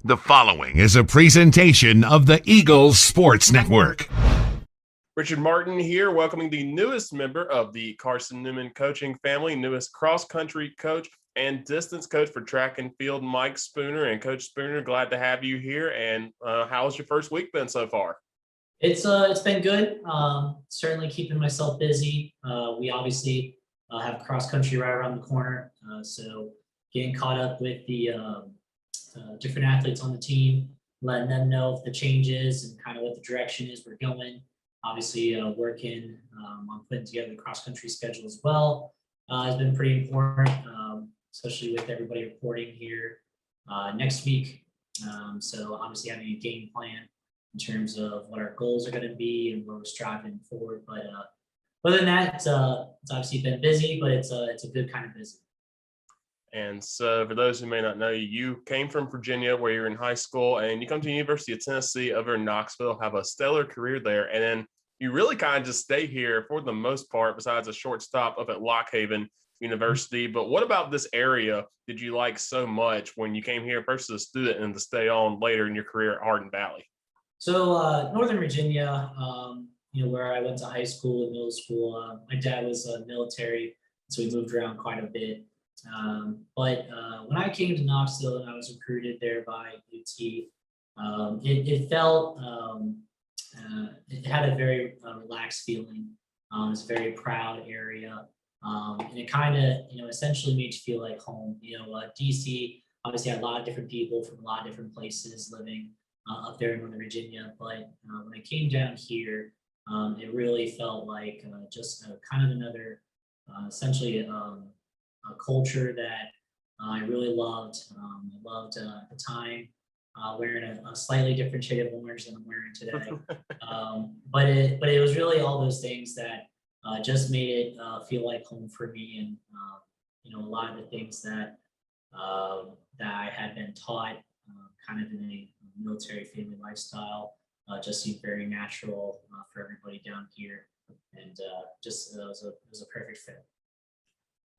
The following is a presentation of the Eagles Sports Network. Richard Martin here, welcoming the newest member of the Carson-Newman coaching family, newest cross-country coach and distance coach for track and field, Mike Spooner. And Coach Spooner, glad to have you here. And how's your first week been so far? It's been good. Certainly keeping myself busy. We obviously have cross country right around the corner, so getting caught up with the different athletes on the team, letting them know of the changes and kind of what the direction is we're going. Obviously, working on putting together the cross country schedule as well has been pretty important, especially with everybody reporting here next week. So obviously having a game plan in terms of what our goals are going to be and where we're striving forward. But other than that, it's obviously been busy, but it's a good kind of busy. And so for those who may not know you, you came from Virginia where you're in high school, and you come to the University of Tennessee over in Knoxville, have a stellar career there. And then you really kind of just stay here for the most part, besides a short stop up at Lockhaven University. But what about this area did you like so much when you came here first as a student and to stay on later in your career at Hardin Valley? So Northern Virginia, where I went to high school and middle school, my dad was military, so we moved around quite a bit. But when I came to Knoxville and I was recruited there by UT, it felt, it had a very relaxed feeling. It's a very proud area. And it kind of, essentially made you feel like home. DC obviously had a lot of different people from a lot of different places living up there in Northern Virginia. But when I came down here, it really felt like just kind of another, essentially a culture that I really loved. I loved at the time wearing a slightly different shade of orange than I'm wearing today. But it was really all those things that just made it feel like home for me. And a lot of the things that I had been taught kind of in a military family lifestyle just seemed very natural for everybody down here. And just it was a perfect fit.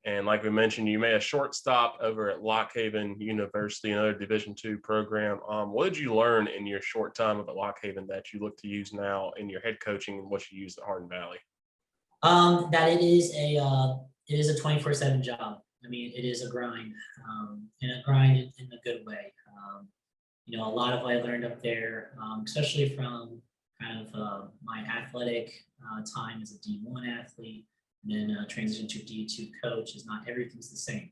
And like we mentioned, you made a short stop over at Lockhaven University, another Division II program. What did you learn in your short time up at Lockhaven that you look to use now in your head coaching and what you use at Hardin Valley? That it is a 24/7 job. I mean, it is a grind, and a grind in a good way. A lot of what I learned up there, especially from kind of my athletic time as a D1 athlete, and then transition to D2 coach, is not everything's the same.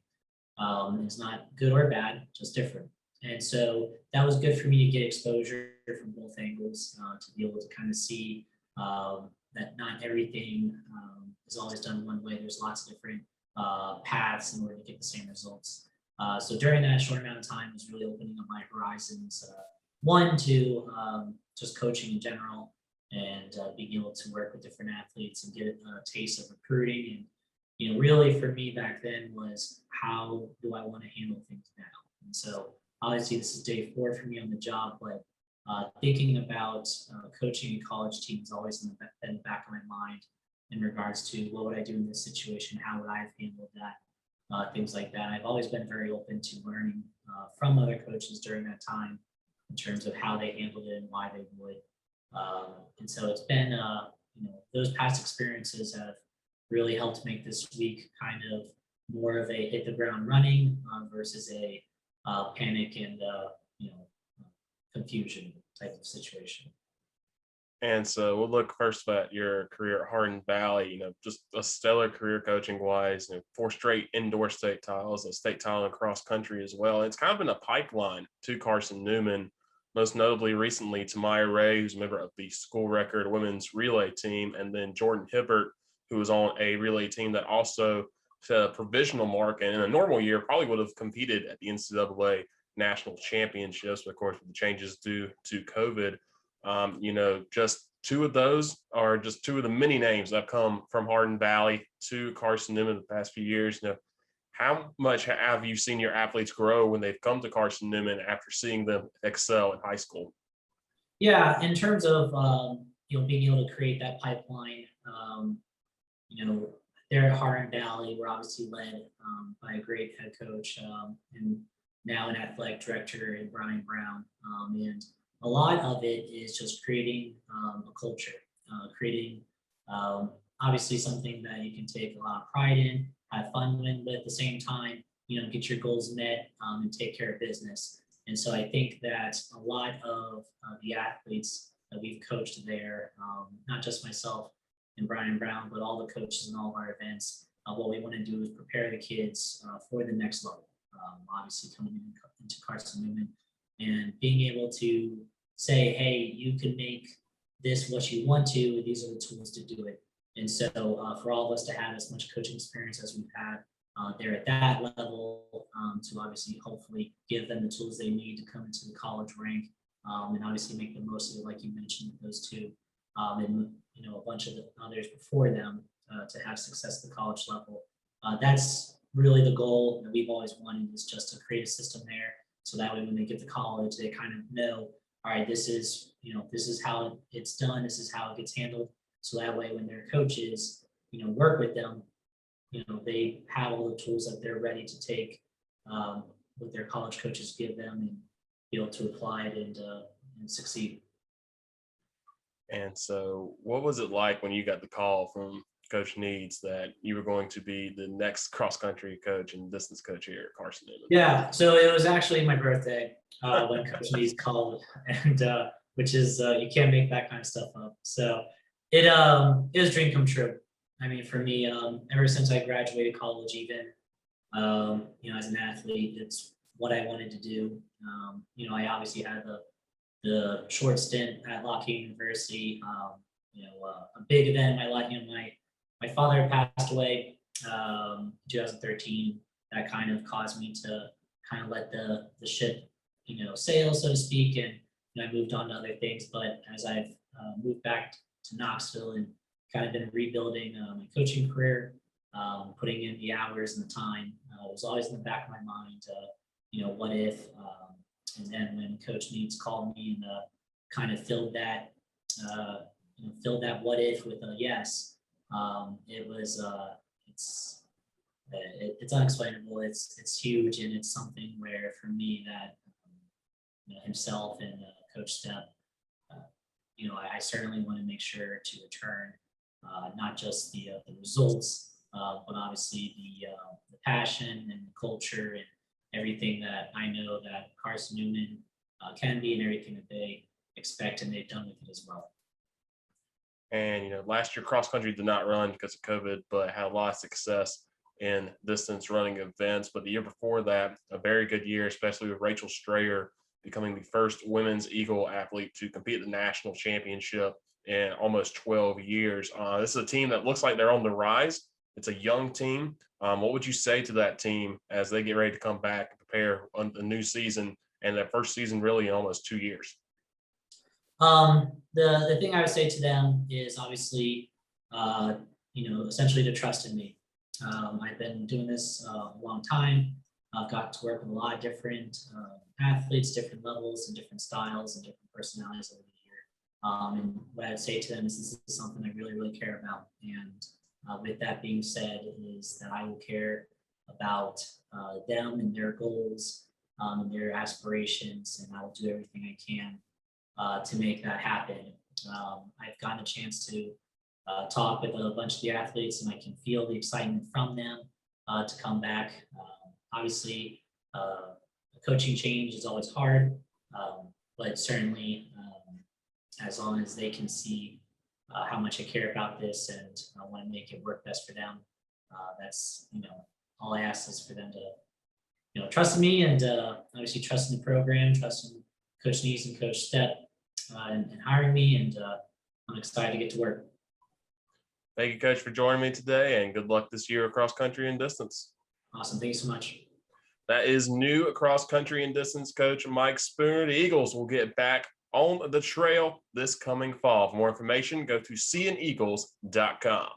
It's not good or bad, just different. And so that was good for me to get exposure from both angles, to be able to kind of see that not everything is always done one way. There's lots of different paths in order to get the same results. So during that short amount of time, it was really opening up my horizons. One, to just coaching in general, and being able to work with different athletes and get a taste of recruiting. And really for me back then was, how do I want to handle things now? And so obviously this is day 4 for me on the job, but thinking about coaching a college team is always in the back of my mind in regards to what would I do in this situation? How would I have handled that? Things like that. I've always been very open to learning from other coaches during that time in terms of how they handled it and why they would. And so it's been, those past experiences have really helped make this week kind of more of a hit the ground running versus a panic and, confusion type of situation. And so we'll look first at your career at Hardin Valley, just a stellar career coaching wise, 4 straight indoor state titles, a state title in cross country as well. And it's kind of been a pipeline to Carson-Newman, most notably recently Tamaya Ray, who's a member of the school record women's relay team, and then Jordan Hibbert, who was on a relay team that also set a provisional mark, and in a normal year probably would have competed at the NCAA national championships, but of course with the changes due to COVID, just 2 of those are just 2 of the many names that have come from Hardin Valley to Carson-Newman the past few years. How much have you seen your athletes grow when they've come to Carson-Newman after seeing them excel in high school? Yeah, in terms of being able to create that pipeline, there at Hardin Valley, we're obviously led by a great head coach, and now an athletic director in Brian Brown. And a lot of it is just creating a culture, creating obviously something that you can take a lot of pride in, have fun with, but at the same time, get your goals met and take care of business. And so I think that a lot of the athletes that we've coached there, not just myself and Brian Brown, but all the coaches in all of our events, what we want to do is prepare the kids for the next level. Obviously coming into Carson-Newman and being able to say, hey, you can make this what you want to, these are the tools to do it. And so for all of us to have as much coaching experience as we've had there at that level, to obviously hopefully give them the tools they need to come into the college rank, and obviously make the most of it, like you mentioned, those two, and a bunch of the others before them to have success at the college level. That's really the goal that we've always wanted, is just to create a system there, so that way when they get to college, they kind of know, all right, this is how it's done, this is how it gets handled. So that way when their coaches, work with them, they have all the tools that they're ready to take what their college coaches give them and be able to apply it and succeed. And so what was it like when you got the call from Coach Needs that you were going to be the next cross-country coach and distance coach here at Carson-Newman? Yeah, so it was actually my birthday when Coach Needs called, and which is you can't make that kind of stuff up. So it was a dream come true. I mean, for me, ever since I graduated college, even as an athlete, it's what I wanted to do. I obviously had the short stint at Lockhaven University. A big event in my life. My father passed away in 2013. That kind of caused me to kind of let the ship, sail, so to speak, and I moved on to other things. But as I've moved back to Knoxville and kind of been rebuilding my coaching career, putting in the hours and the time, it was always in the back of my mind, what if, and then when Coach Needs called me and kind of filled that what if with a yes, it was, it's unexplainable. It's huge, and it's something where for me that himself and Coach Step, I certainly want to make sure to return not just the results, but obviously the passion and the culture and everything that I know that Carson-Newman can be, and everything that they expect and they've done with it as well. And last year cross country did not run because of COVID, but had a lot of success in distance running events. But the year before that, a very good year, especially with Rachel Strayer becoming the first women's Eagle athlete to compete at the national championship in almost 12 years. This is a team that looks like they're on the rise. It's a young team. What would you say to that team as they get ready to come back and prepare on the new season and their first season really in almost 2 years? The thing I would say to them is obviously, essentially to trust in me. I've been doing this a long time. I've got to work with a lot of different athletes, different levels and different styles and different personalities over the year. And what I would say to them is this is something I really, really care about. And with that being said, is that I will care about them and their goals and their aspirations, and I will do everything I can to make that happen. I've gotten a chance to talk with a bunch of the athletes, and I can feel the excitement from them to come back. Obviously, a coaching change is always hard, but certainly as long as they can see how much I care about this and I want to make it work best for them, that's all I ask is for them to trust in me, and obviously trust in the program, trust in Coach Nees and Coach Step and hiring me, and I'm excited to get to work. Thank you, Coach, for joining me today, and good luck this year across country and distance. Awesome. Thank you so much. That is new across country and distance coach Mike Spooner. The Eagles will get back on the trail this coming fall. For more information, go to cneagles.com.